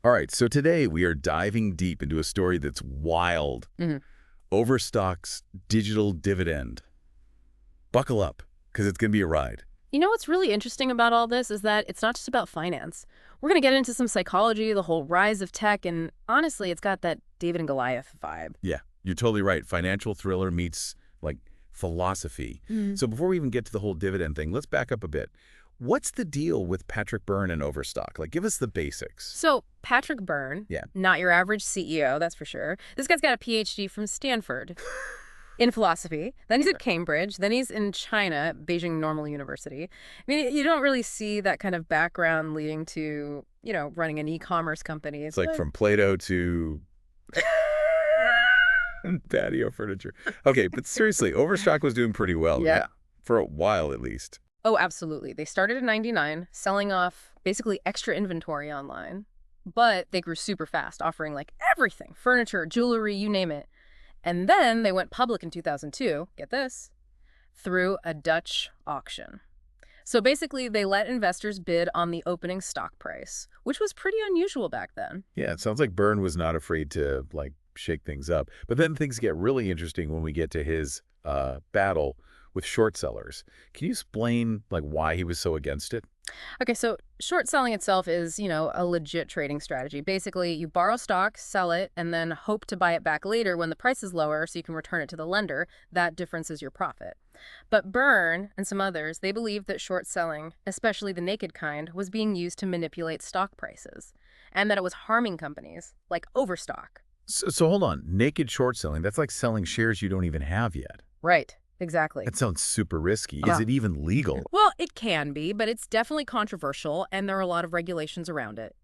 All right, so today we are diving deep into a story that's wild. Overstock's digital dividend. Buckle up, because it's going to be a ride. You know what's really interesting about all this is that it's not just about finance. We're going to get into some psychology, the whole rise of tech, and honestly, it's got that David and Goliath vibe. Yeah, you're totally right. Financial thriller meets, like, philosophy. So before we even get to the whole dividend thing, let's back up a bit. What's the deal with Patrick Byrne and Overstock? Like, give us the basics. So Patrick Byrne, Yeah. not your average CEO, that's for sure. This guy's got a PhD from Stanford in philosophy. Then he's at Cambridge. Then he's in China, Beijing Normal University. I mean, you don't really see that kind of background leading to, running an e-commerce company. It's like from Play-Doh to patio furniture. Okay, but seriously, Overstock was doing pretty well. Yeah. For a while, at least. Oh, absolutely. They started in '99, selling off basically extra inventory online. But they grew super fast, offering like everything, furniture, jewelry, you name it. And then they went public in 2002, get this, through a Dutch auction. So basically, they let investors bid on the opening stock price, which was pretty unusual back then. Yeah, it sounds like Byrne was not afraid to, like, shake things up. But then things get really interesting when we get to his battle with short sellers. Can you explain, like, why he was so against it? Okay, so short selling itself is, a legit trading strategy. Basically, you borrow stock, sell it, and then hope to buy it back later when the price is lower so you can return it to the lender. That difference is your profit. But Byrne and some others, they believed that short selling, especially the naked kind, was being used to manipulate stock prices, and that it was harming companies like Overstock. So hold on. Naked short selling, that's like selling shares you don't even have yet. Right, exactly. That sounds super risky. Is it even legal? Well, it can be, but it's definitely controversial, and there are a lot of regulations around it.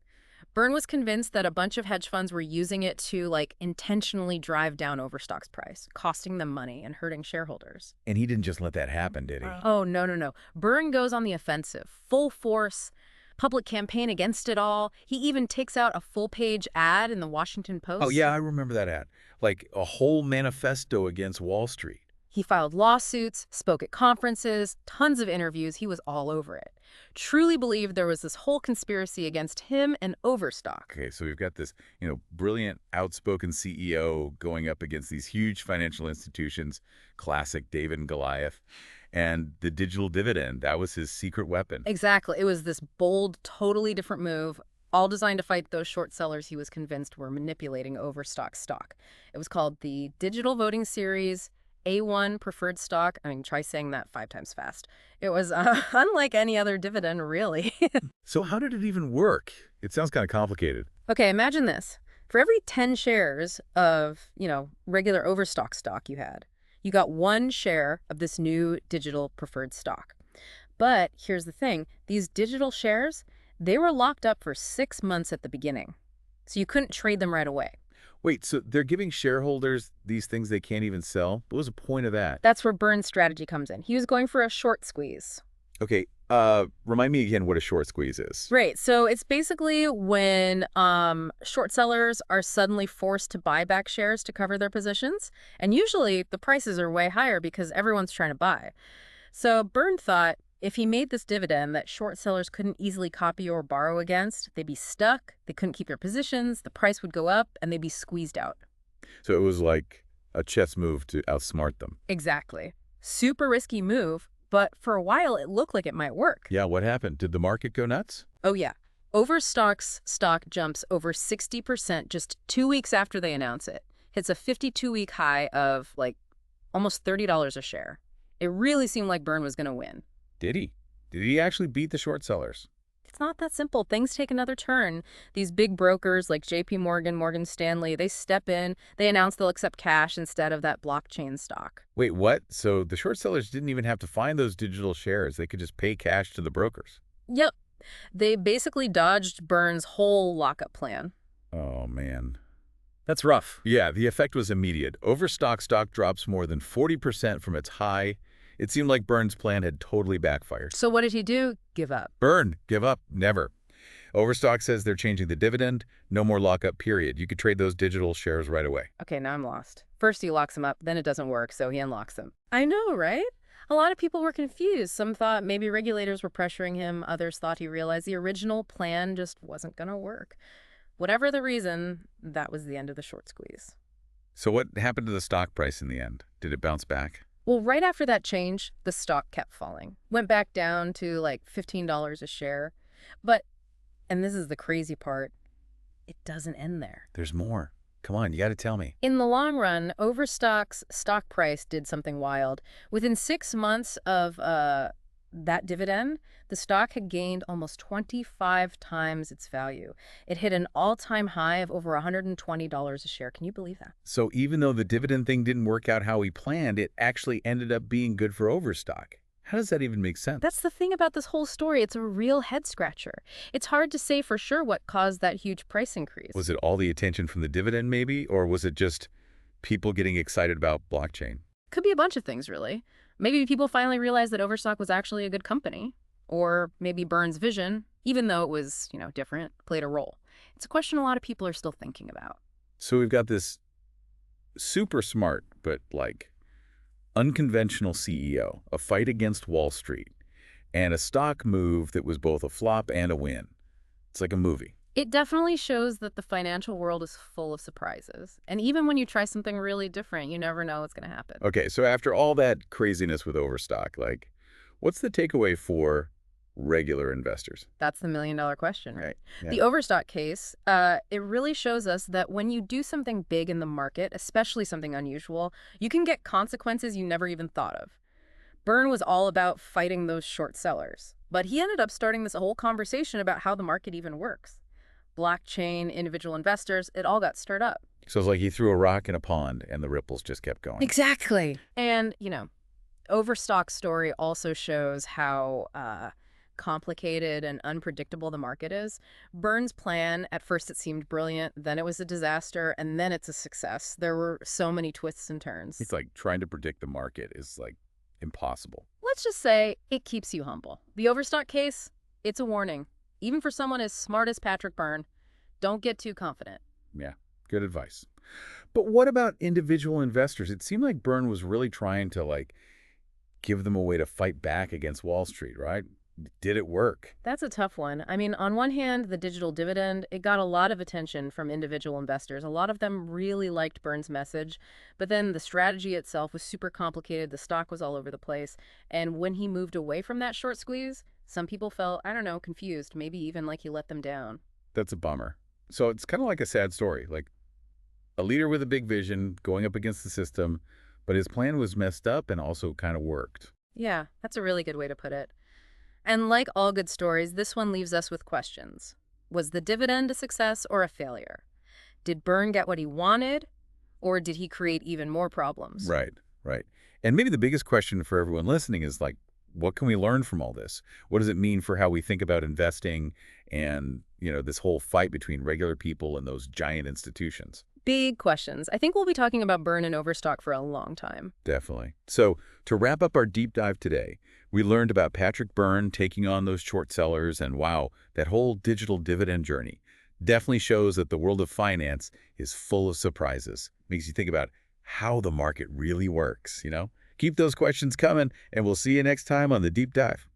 Byrne was convinced that a bunch of hedge funds were using it to, intentionally drive down Overstock's price, costing them money and hurting shareholders. And he didn't just let that happen, did he? Oh, no. Byrne goes on the offensive, full force, public campaign against it all. He even takes out a full-page ad in the Washington Post. Oh, yeah, I remember that ad. Like a whole manifesto against Wall Street. He filed lawsuits, spoke at conferences, tons of interviews. He was all over it. Truly believed there was this whole conspiracy against him and Overstock. Okay, so we've got this, brilliant, outspoken CEO going up against these huge financial institutions, classic David and Goliath, and the digital dividend, that was his secret weapon. Exactly. It was this bold, totally different move, all designed to fight those short sellers he was convinced were manipulating Overstock stock. It was called the Digital Voting Series A1 preferred stock. I mean, try saying that 5 times fast. It was unlike any other dividend, really. So how did it even work? It sounds kind of complicated. Okay, imagine this. For every 10 shares of, regular Overstock stock you got 1 share of this new digital preferred stock. But here's the thing. These digital shares, they were locked up for 6 months at the beginning. So you couldn't trade them right away. Wait, so they're giving shareholders these things they can't even sell? What was the point of that? That's where Byrne's strategy comes in. He was going for a short squeeze. Okay, remind me again what a short squeeze is. Right. So it's basically when short sellers are suddenly forced to buy back shares to cover their positions. And usually the prices are way higher because everyone's trying to buy. So Byrne thought if he made this dividend that short sellers couldn't easily copy or borrow against, they'd be stuck, they couldn't keep their positions, the price would go up, and they'd be squeezed out. So it was like a chess move to outsmart them. Exactly. Super risky move, but for a while it looked like it might work. Yeah, what happened? Did the market go nuts? Oh, yeah. Overstock's stock jumps over 60% just 2 weeks after they announce it. Hits a 52-week high of, almost $30 a share. It really seemed like Byrne was going to win. Did he? Did he actually beat the short sellers? It's not that simple. Things take another turn. These big brokers like JP Morgan, Morgan Stanley, they step in. They announce they'll accept cash instead of that blockchain stock. Wait, what? So the short sellers didn't even have to find those digital shares. They could just pay cash to the brokers. Yep. They basically dodged Byrne's whole lockup plan. Oh, man. That's rough. Yeah, the effect was immediate. Overstock stock drops more than 40% from its high. It seemed like Byrne's plan had totally backfired. So what did he do? Give up. Byrne, give up, never. Overstock says they're changing the dividend. No more lockup, period. You could trade those digital shares right away. Okay, now I'm lost. First he locks them up, then it doesn't work, so he unlocks them. I know, right? A lot of people were confused. Some thought maybe regulators were pressuring him. Others thought he realized the original plan just wasn't going to work. Whatever the reason, that was the end of the short squeeze. So what happened to the stock price in the end? Did it bounce back? Well, right after that change, the stock kept falling. Went back down to like $15 a share. But, and this is the crazy part, it doesn't end there. There's more. Come on, you got to tell me. In the long run, Overstock's stock price did something wild. Within 6 months of that dividend, the stock had gained almost 25 times its value. It hit an all-time high of over $120 a share. Can you believe that? So even though the dividend thing didn't work out how we planned, it actually ended up being good for Overstock. How does that even make sense? That's the thing about this whole story. It's a real head-scratcher. It's hard to say for sure what caused that huge price increase. Was it all the attention from the dividend maybe, or was it just people getting excited about blockchain? Could be a bunch of things, really. Maybe people finally realized that Overstock was actually a good company. Or maybe Byrne's vision, even though it was, different, played a role. It's a question a lot of people are still thinking about. So we've got this super smart, but unconventional CEO, a fight against Wall Street, and a stock move that was both a flop and a win. It's like a movie. It definitely shows that the financial world is full of surprises. And even when you try something really different, you never know what's going to happen. Okay, so after all that craziness with Overstock, what's the takeaway for regular investors? That's the million-dollar question, right? Yeah. The Overstock case, it really shows us that when you do something big in the market, especially something unusual, you can get consequences you never even thought of. Byrne was all about fighting those short sellers, but he ended up starting this whole conversation about how the market even works. Blockchain, individual investors, it all got stirred up. So it's like he threw a rock in a pond and the ripples just kept going. Exactly. And, Overstock's story also shows how complicated and unpredictable the market is. Byrne's plan, at first it seemed brilliant, then it was a disaster, and then it's a success. There were so many twists and turns. It's like trying to predict the market is impossible. Let's just say it keeps you humble. The Overstock case, it's a warning. Even for someone as smart as Patrick Byrne, don't get too confident. Yeah, good advice. But what about individual investors? It seemed like Byrne was really trying to give them a way to fight back against Wall Street, right? Did it work? That's a tough one. I mean, on one hand, the digital dividend, it got a lot of attention from individual investors. A lot of them really liked Byrne's message, but then the strategy itself was super complicated. The stock was all over the place. And when he moved away from that short squeeze, some people felt, I don't know, confused, maybe even like he let them down. That's a bummer. So it's kind of like a sad story, a leader with a big vision going up against the system, but his plan was messed up and also kind of worked. Yeah, that's a really good way to put it. And like all good stories, this one leaves us with questions. Was the dividend a success or a failure? Did Byrne get what he wanted, or did he create even more problems? Right, right. And maybe the biggest question for everyone listening is what can we learn from all this? What does it mean for how we think about investing and, this whole fight between regular people and those giant institutions? Big questions. I think we'll be talking about Byrne and Overstock for a long time. Definitely. So to wrap up our deep dive today, we learned about Patrick Byrne taking on those short sellers, and wow, that whole digital dividend journey definitely shows that the world of finance is full of surprises. Makes you think about how the market really works, Keep those questions coming, and we'll see you next time on The Deep Dive.